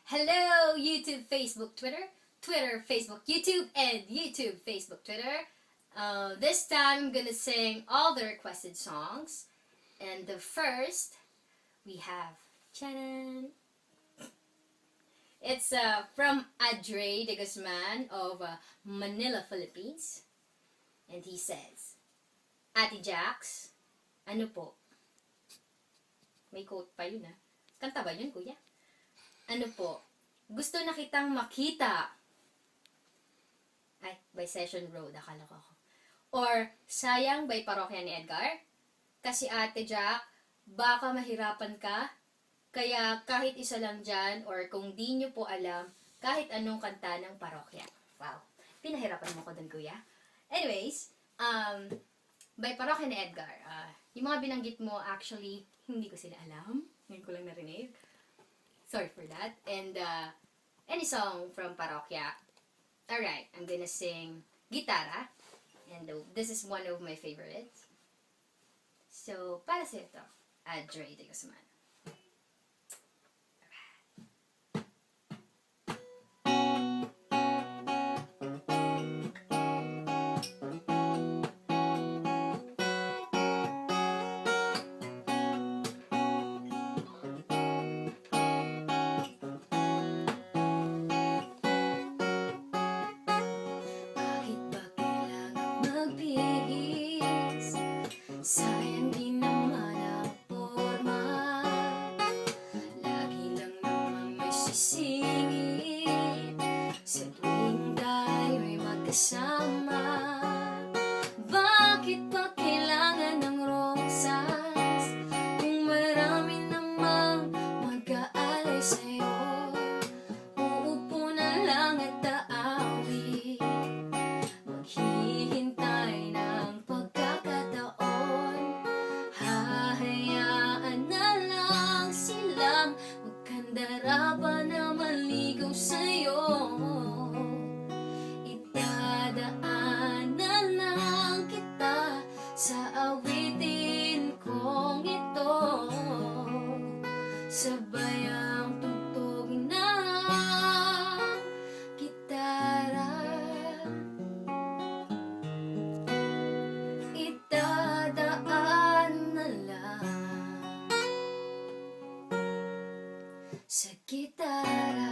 Hello, YouTube, Facebook, Twitter, Twitter, Facebook, YouTube, and YouTube, Facebook, Twitter. This time I'm gonna sing all the requested songs. And the first, we have, Chanan. It's from Adre de Guzman of Manila, Philippines. And he says, Ate Jax, ano po? May quote pa yun ah. Kanta ba yun, kuya? Ano po? Gusto na kitang makita. Ay, by Session Road, akala ko ako. Or, sayang by Parokya ni Edgar. Kasi Ate Jack, baka mahirapan ka. Kaya kahit isa lang dyan, or kung di nyo po alam, kahit anong kanta ng parokya. Wow. Pinahirapan mo ko dun, kuya. Anyways, by Parokya ni Edgar. Yung mga binanggit mo, actually, hindi ko sila alam. Ngayon ko lang narinig. Sorry for that. And any song from Parokya. Alright, I'm gonna sing Gitara. And this is one of my favorites. So, para sa ito, Adre de Guzman. Sayang din naman ang forma. Lagi lang naman may sisingit sa tuwing tayo'y magkasama. Bakit ba kailangan ng rosas kung marami namang mag-aalay sa'yo? Uupo na lang at aawi, maghihintay ng pagkakataon. Hahayaan na lang silang magkandara na maligaw sa'yo. Idadaan na lang kita sa awitin kong ito, sabay ang tugtog ng gitara. Idadaan na lang sa gitara.